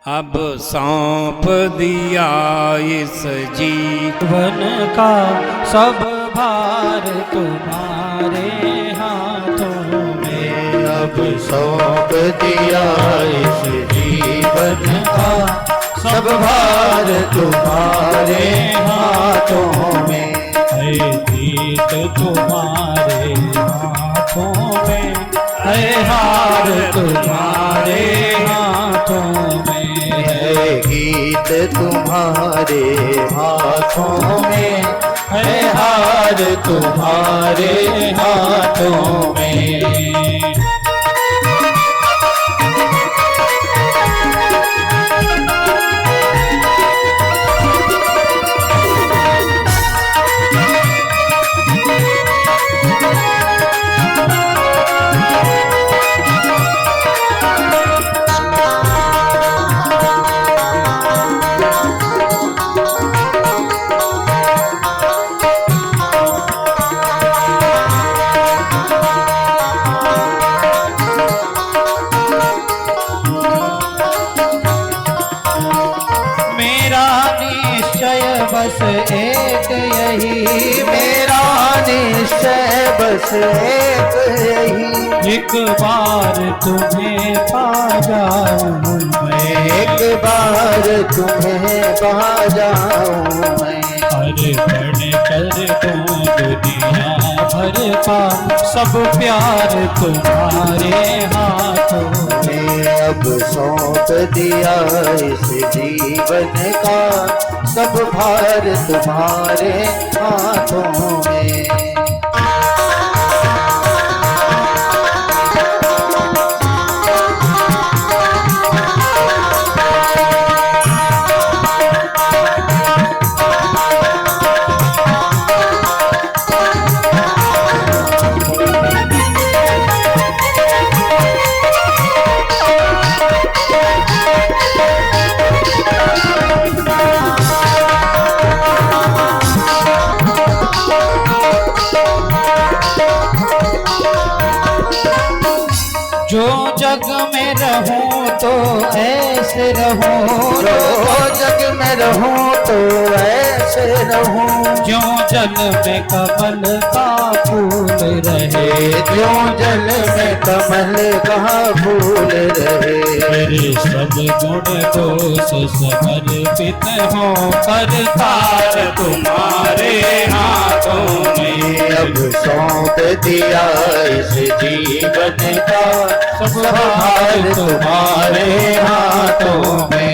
अब सौंप दिया इस जीवन का सब भार तुम्हारे हाथों में। अब सौंप दिया इस जीवन का सब भार तुम्हारे हाथों में। है गीत तुम्हारे हाथों में, है हार तुम्हारे हाथों में। है गीत तुम्हारे हाथों में, है हार तुम्हारे हाथों में। बस एक यही मेरा निश्चय, बस एक यही। एक बार तुम्हें पा जाऊं मैं, एक बार तुम्हें पा जाऊं मैं। अर्पण कर दूं दुनिया भर का सब प्यार तुम्हारे हाथों में। अब सौंप दिया इस जीवन का सब भार तुम्हारे हाथों में। जो जग में रहूं तो ऐसे रहूं, जो जग में रहूं तो ऐसे रहूं। जो जल में कमल का फूल रहे, जो जल में कमल का फूल रहे। मेरे सब गुण दोष समर्पित हो, करतार तुम्हारे हाथों में। अब सौंप दिया इस जीवन का सब भार तुम्हारे हाथों में।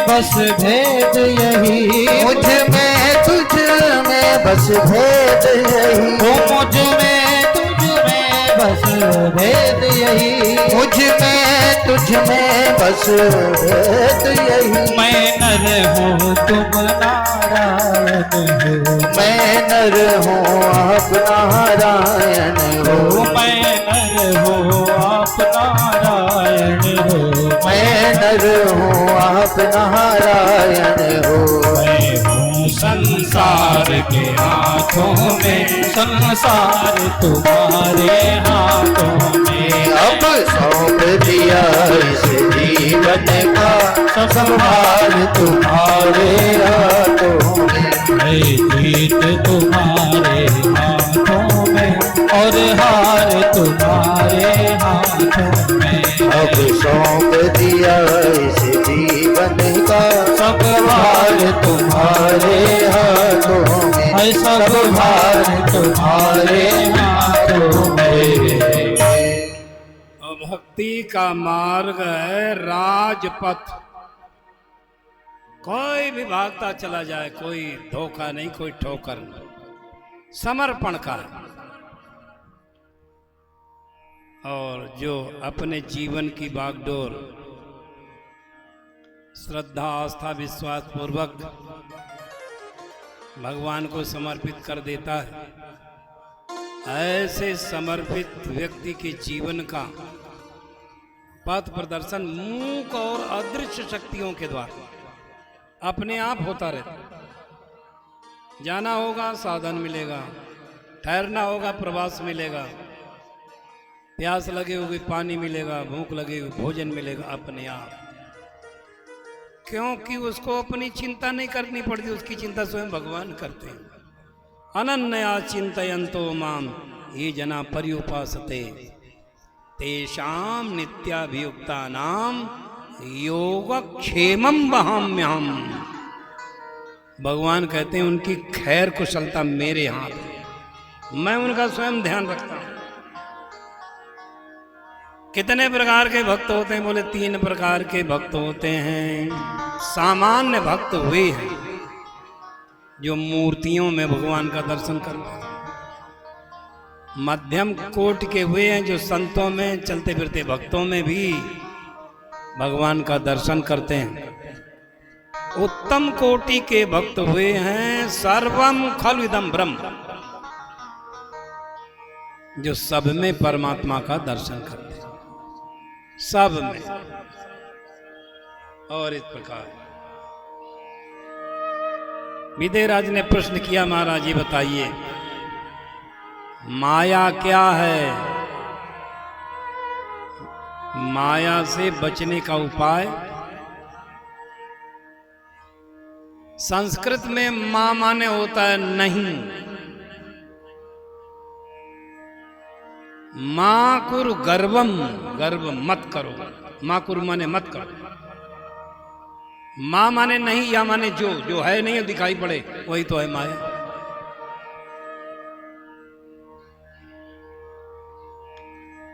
बस भेद यही, मुझ में तुझ में बस भेद यही। मुझ में तुझ में बस भेद यही। मुझ में तुझ में बस भेद यही। मैं नर हूँ तुम नारायण हो, मैं नर हूँ आप नारायण हो। मैं नर हूँ आप नारायण हो। मैं नर हूँ आप नारायण हो। मैं हूँ संसार के हाथों में, संसार तुम्हारे हाथों में। अब सौंप दिया इस जीवन का सब भार तुम्हारे हाथों में। है जीत तुम्हारे हाथों में और हार तुम्हारे हाथों में। अब सौंप दिया इस जीवन का सब भार तुम्हारे हाथों में। है सब भार तुम्हारे हाथों में। भक्ति का मार्ग है राजपथ। कोई भी भागता चला जाए, कोई धोखा नहीं, कोई ठोकर नहीं, समर्पण का है। और जो अपने जीवन की बागडोर श्रद्धा आस्था विश्वास पूर्वक भगवान को समर्पित कर देता है, ऐसे समर्पित व्यक्ति के जीवन का पथ प्रदर्शन मूक और अदृश्य शक्तियों के द्वारा अपने आप होता रहता। जाना होगा साधन मिलेगा, ठहरना होगा प्रवास मिलेगा, प्यास लगे होगी पानी मिलेगा, भूख लगेगी भोजन मिलेगा अपने आप, क्योंकि उसको अपनी चिंता नहीं करनी पड़ती, उसकी चिंता स्वयं भगवान करते हैं। अनन्या चिंतयन्तो माम ये जना पर्युपासते तेषाम नित्याभियुक्तानाम योगक्षेमं वहाम्यहम्। भगवान कहते हैं उनकी खैर कुशलता मेरे हाथ है, मैं उनका स्वयं ध्यान रखता हूं। कितने प्रकार के भक्त होते हैं? बोले 3 प्रकार के भक्त होते हैं। सामान्य भक्त हुए हैं जो मूर्तियों में भगवान का दर्शन करते हैं। मध्यम कोटि के हुए हैं जो संतों में चलते फिरते भक्तों में भी भगवान का दर्शन करते हैं। उत्तम कोटि के भक्त हुए हैं सर्वम खलु इदं ब्रह्म, जो सब में परमात्मा का दर्शन करते हैं, सब में। और इस प्रकार विदेराज ने प्रश्न किया, महाराज जी बताइए माया क्या है? माया से बचने का उपाय। संस्कृत में मां माने होता है नहीं, मां कुरु गर्वम, गर्व मत करो, मां कुरु माने मत करो। मां माने नहीं, या माने जो है नहीं दिखाई पड़े वही तो है माया।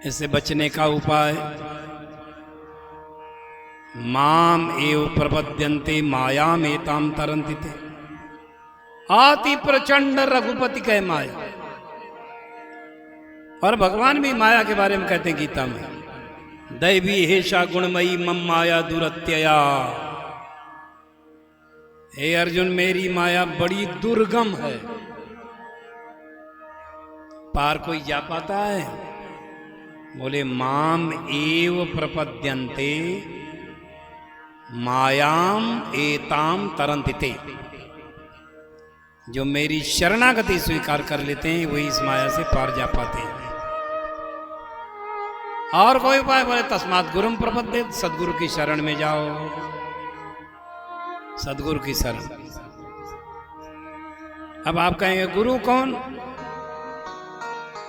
इससे बचने का उपाय माम एव प्रपद्यन्ते मायाम एताम तरन्ति ते। अति प्रचंड रघुपति कह माया। और भगवान भी माया के बारे में कहते हैं गीता में, दैवी हेषा गुणमयी मम माया दुरत्यया। हे अर्जुन मेरी माया बड़ी दुर्गम है, पार कोई जा पाता है? बोले माम एव प्रपद्यन्ते मायाम एताम तरन्ति ते। जो मेरी शरणागति स्वीकार कर लेते हैं वही इस माया से पार जा पाते हैं। और कोई उपाय? बोले तस्मात् गुरुम प्रपद्येत, सदगुरु की शरण में जाओ, सदगुरु की शरण। अब आप कहेंगे गुरु कौन?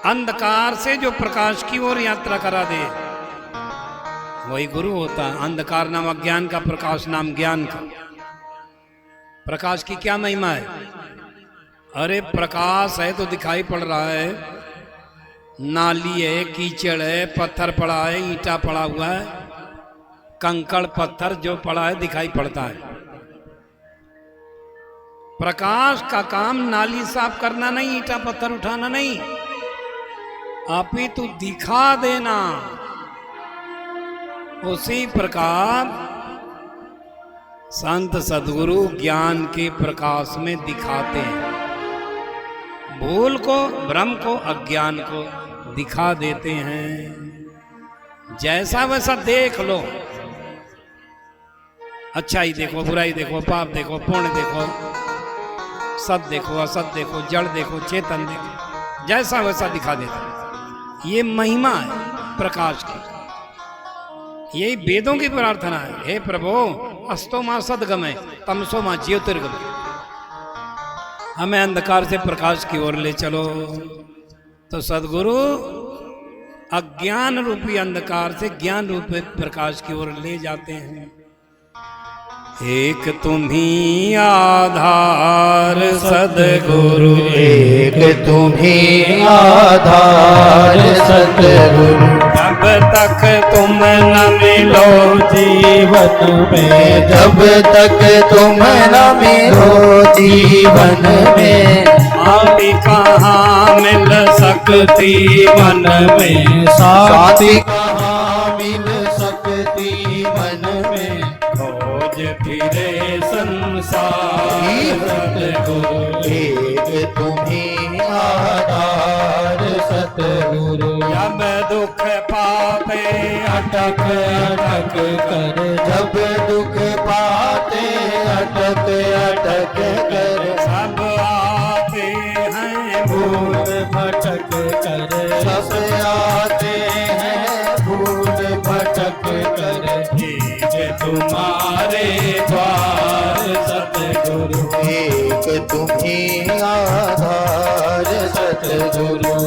अंधकार से जो प्रकाश की ओर यात्रा करा दे वही गुरु होता है। अंधकार नाम अज्ञान का, प्रकाश नाम ज्ञान का। प्रकाश की क्या महिमा है? अरे प्रकाश है तो दिखाई पड़ रहा है, नाली है, कीचड़ है, पत्थर पड़ा है, ईंटा पड़ा हुआ है, कंकड़ पत्थर जो पड़ा है दिखाई पड़ता है। प्रकाश का काम नाली साफ करना नहीं, ईंटा पत्थर उठाना नहीं, अपितु दिखा देना। उसी प्रकार संत सद्गुरु ज्ञान के प्रकाश में दिखाते हैं, भूल को, भ्रम को, अज्ञान को दिखा देते हैं। जैसा वैसा देख लो, अच्छाई देखो, बुराई देखो, पाप देखो, पुण्य देखो, सत देखो, असत देखो, जड़ देखो, चेतन देखो, जैसा वैसा दिखा देता। ये महिमा है प्रकाश की। यही वेदों की प्रार्थना है, हे प्रभु अस्तो मां सद्गमय तमसो मां ज्योतिर्गमय। हमें अंधकार से प्रकाश की ओर ले चलो। तो सद्गुरु अज्ञान रूपी अंधकार से ज्ञान रूपी प्रकाश की ओर ले जाते हैं। एक तुम्ही आधार सद्गुरु, एक तुम्ही आधार सद्गुरु, अब तक तुम न मिलो जीवन में जब तक तुम न मिलो जीवन में, शांति कहाँ मिल सकती मन में, शांति कहाँ मिल सकती मन में। खोज फिरे संसार सतगुरु, एक तुम्ही आधार सतगुरु। जब दुख पाते अटक अटक कर, जब दुख पाते अटक अटक कर, सब आते हैं भूल भटक कर, सब आते हैं भूल भटक कर। एक तुम्हारे द्वार सतगुरु, एक तुम्ही आधार सतगुरु।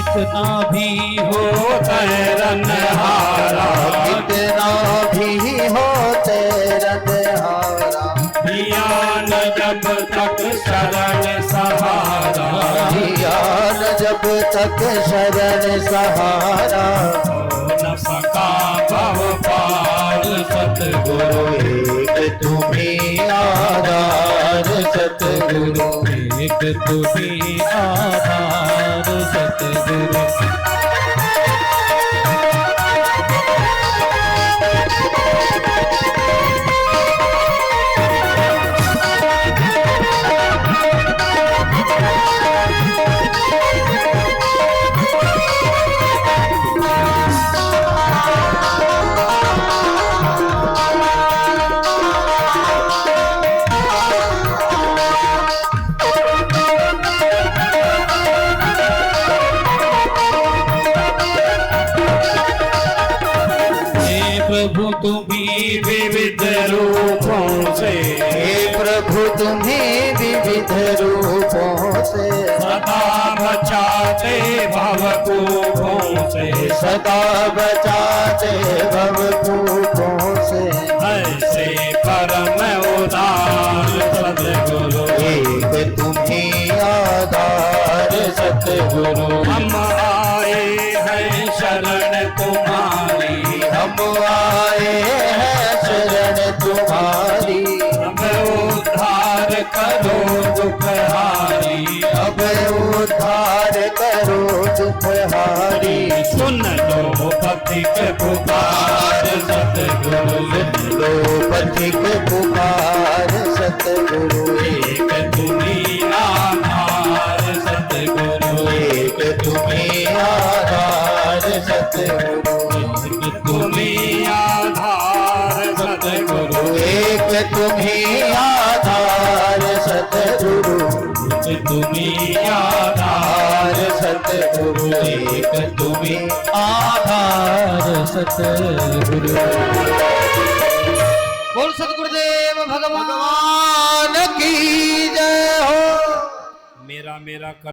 कितना भी हो तैरनहारा, कितना भी हो तेरनहारा, ज्ञान जब तक शरण सहारा, ज्ञान जब तक शरण सहारा। हो न सका भव पार सतगुरु, एक तुम्ही आधार सतगुरु। एक तुम्ही आधार सतगुरु। प्रभु तुम्ही विविध रूपों से, हे प्रभु तुम्हें विविध रूपों से, सदा बचाते भवकूपों से, सदा बचाते भवकूपों से। ऐसे परम उदार सतगुरु, एक तुम्ही आधार सतगुरु। हम आए हैं शरण तुम्हारी, हम आए हैं शरण तुम्हारी, अब उद्धार करो दुखहारी, अब उद्धार करो दुखहारी। सुन लो पथिक पुकार सतगुरु, लो पथिक पुकार सतगुरु। एक तुम्ही आधार सतगुरु, एक तुम्ही आधार सतगुरु। तुम्ही आधार सतगुरु, एक तुम्ही आधार सतगुरु। तुम्ही आधार सतगुरु, एक तुम्ही आधार सतगुरु। बोल सतगुरुदेव भगवान की जय हो। मेरा